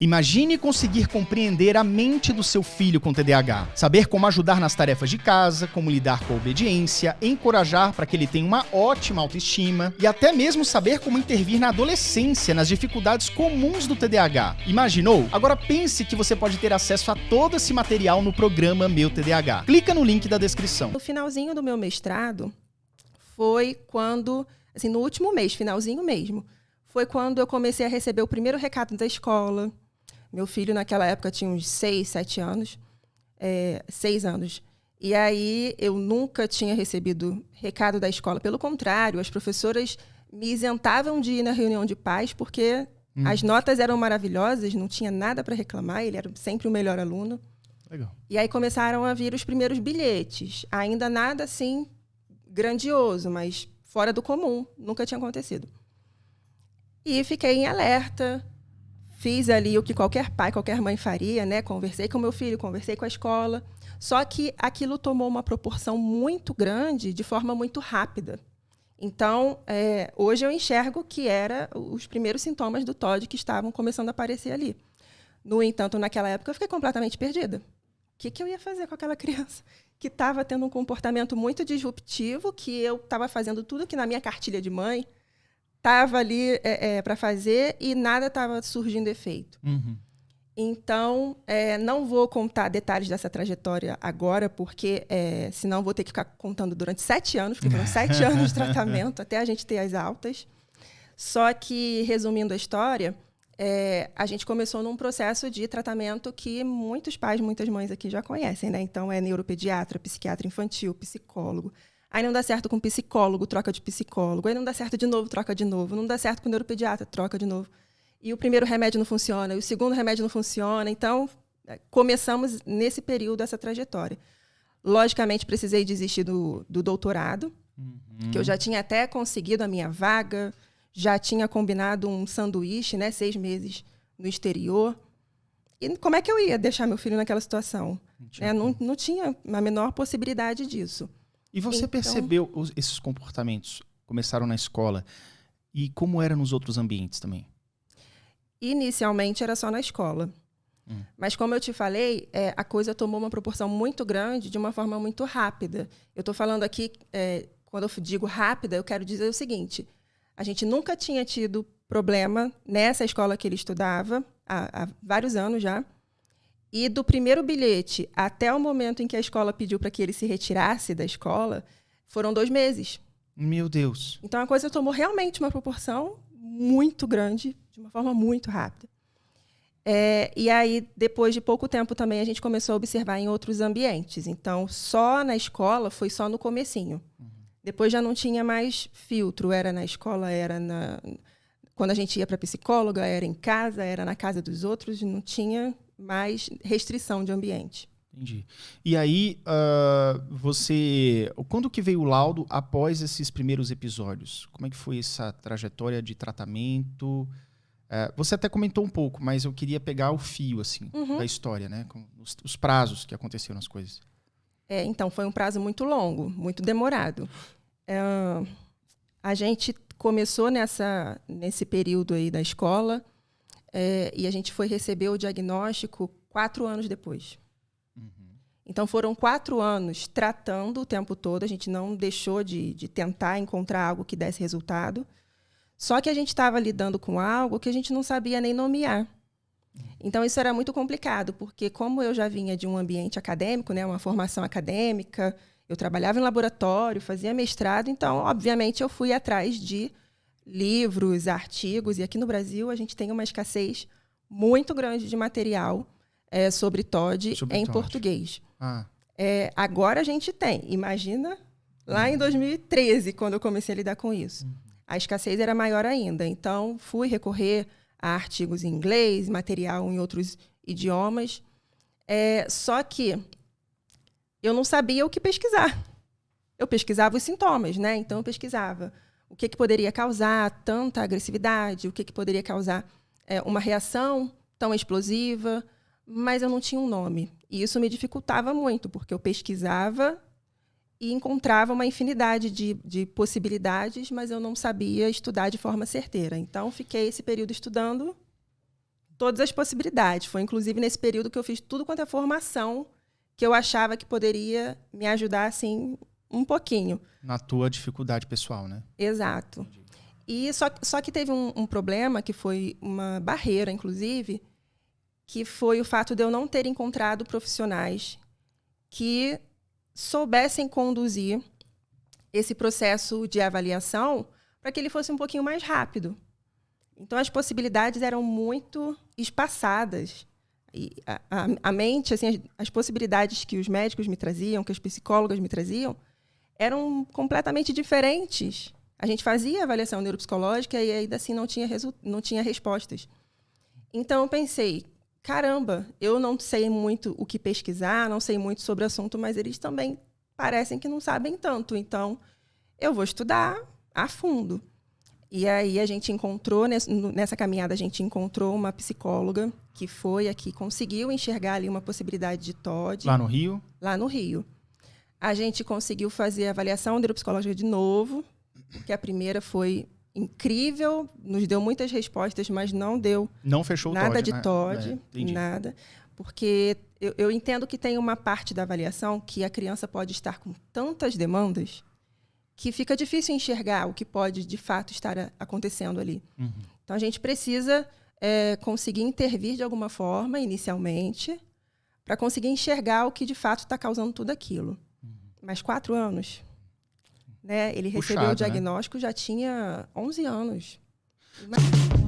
Imagine conseguir compreender a mente do seu filho com TDAH, saber como ajudar nas tarefas de casa, como lidar com a obediência, encorajar para que ele tenha uma ótima autoestima e até mesmo saber como intervir na adolescência, nas dificuldades comuns do TDAH. Imaginou? Agora pense que você pode ter acesso a todo esse material no programa Meu TDAH. Clica no link da descrição. No finalzinho do meu mestrado foi quando, assim, no último mês, finalzinho mesmo, foi quando eu comecei a receber o primeiro recado da escola. Meu filho, naquela época, tinha uns 6, 7 anos. 6 anos. E aí, eu nunca tinha recebido recado da escola. Pelo contrário, as professoras me isentavam de ir na reunião de pais, porque as notas eram maravilhosas, não tinha nada para reclamar, ele era sempre o melhor aluno. Legal. E aí começaram a vir os primeiros bilhetes. Ainda nada, assim, grandioso, mas fora do comum. Nunca tinha acontecido. E fiquei em alerta. Fiz ali o que qualquer pai, qualquer mãe faria, né? Conversei com meu filho, conversei com a escola. Só que aquilo tomou uma proporção muito grande, de forma muito rápida. Então, hoje eu enxergo que eram os primeiros sintomas do TOD que estavam começando a aparecer ali. No entanto, naquela época, eu fiquei completamente perdida. O que eu ia fazer com aquela criança que estava tendo um comportamento muito disruptivo, que eu estava fazendo tudo que na minha cartilha de mãe estava ali para fazer e nada estava surgindo efeito. Uhum. Então, não vou contar detalhes dessa trajetória agora, porque senão vou ter que ficar contando durante 7 anos, porque foram 7 anos de tratamento até a gente ter as altas. Só que, resumindo a história, a gente começou num processo de tratamento que muitos pais, muitas mães aqui já conhecem, né? Então, é neuropediatra, psiquiatra infantil, psicólogo. Aí não dá certo com psicólogo, troca de psicólogo. Aí não dá certo de novo, troca de novo. Não dá certo com neuropediatra, troca de novo. E o primeiro remédio não funciona, e o segundo remédio não funciona. Então, começamos nesse período essa trajetória. Logicamente, precisei desistir do doutorado, que eu já tinha até conseguido a minha vaga, já tinha combinado um sanduíche, né, 6 meses no exterior. E como é que eu ia deixar meu filho naquela situação? Não tinha a menor possibilidade disso. E você percebeu esses comportamentos começaram na escola e como era nos outros ambientes também? Inicialmente era só na escola. Mas como eu te falei, a coisa tomou uma proporção muito grande de uma forma muito rápida. Eu estou falando aqui, quando eu digo rápida, eu quero dizer o seguinte: a gente nunca tinha tido problema nessa escola que ele estudava, há vários anos já. E do primeiro bilhete até o momento em que a escola pediu para que ele se retirasse da escola, foram 2 meses. Meu Deus. Então, a coisa tomou realmente uma proporção muito grande, de uma forma muito rápida. E aí, depois de pouco tempo também, a gente começou a observar em outros ambientes. Então, só na escola foi só no comecinho. Depois já não tinha mais filtro. Era na escola, quando a gente ia para psicóloga, era em casa, era na casa dos outros, não tinha mais restrição de ambiente. Entendi. E aí, quando que veio o laudo após esses primeiros episódios? Como é que foi essa trajetória de tratamento? Você até comentou um pouco, mas eu queria pegar o fio assim, da história, né? Com os prazos que aconteceram as coisas. Então, foi um prazo muito longo, muito demorado. A gente começou nesse período aí da escola, e a gente foi receber o diagnóstico 4 anos depois. Então, foram 4 anos tratando o tempo todo. A gente não deixou de tentar encontrar algo que desse resultado. Só que a gente estava lidando com algo que a gente não sabia nem nomear. Então, isso era muito complicado, porque como eu já vinha de um ambiente acadêmico, né, uma formação acadêmica, eu trabalhava em laboratório, fazia mestrado, então, obviamente, eu fui atrás de livros, artigos, e aqui no Brasil a gente tem uma escassez muito grande de material sobre TOD em português. Agora a gente tem, imagina lá em 2013, quando eu comecei a lidar com isso. A escassez era maior ainda, então fui recorrer a artigos em inglês, material em outros idiomas, só que eu não sabia o que pesquisar. Eu pesquisava os sintomas, né? Então eu pesquisava o que poderia causar tanta agressividade, o que poderia causar uma reação tão explosiva, mas eu não tinha um nome. E isso me dificultava muito, porque eu pesquisava e encontrava uma infinidade de possibilidades, mas eu não sabia estudar de forma certeira. Então, fiquei esse período estudando todas as possibilidades. Foi, inclusive, nesse período que eu fiz tudo quanto é formação que eu achava que poderia me ajudar, assim, um pouquinho. Na tua dificuldade pessoal, né? Exato. E só que teve um problema, que foi uma barreira, inclusive, que foi o fato de eu não ter encontrado profissionais que soubessem conduzir esse processo de avaliação para que ele fosse um pouquinho mais rápido. Então, as possibilidades eram muito espaçadas. E a mente, assim, as possibilidades que os médicos me traziam, que as psicólogas me traziam, eram completamente diferentes. A gente fazia avaliação neuropsicológica e ainda assim não tinha respostas. Então, eu pensei, caramba, eu não sei muito o que pesquisar, não sei muito sobre o assunto, mas eles também parecem que não sabem tanto. Então, eu vou estudar a fundo. E aí a gente encontrou, nessa caminhada, a gente encontrou uma psicóloga que foi aqui, conseguiu enxergar ali uma possibilidade de TOD. Lá no Rio? Lá no Rio. A gente conseguiu fazer a avaliação neuropsicológica de novo, que a primeira foi incrível, nos deu muitas respostas, mas não deu não fechou nada o TOD, de TOD, nada. Porque eu entendo que tem uma parte da avaliação que a criança pode estar com tantas demandas que fica difícil enxergar o que pode, de fato, estar acontecendo ali. Uhum. Então, a gente precisa conseguir intervir de alguma forma, inicialmente, para conseguir enxergar o que, de fato, está causando tudo aquilo. Uhum. Mas 4 anos. Né? Ele recebeu o diagnóstico, né? Já tinha 11 anos. Imagina.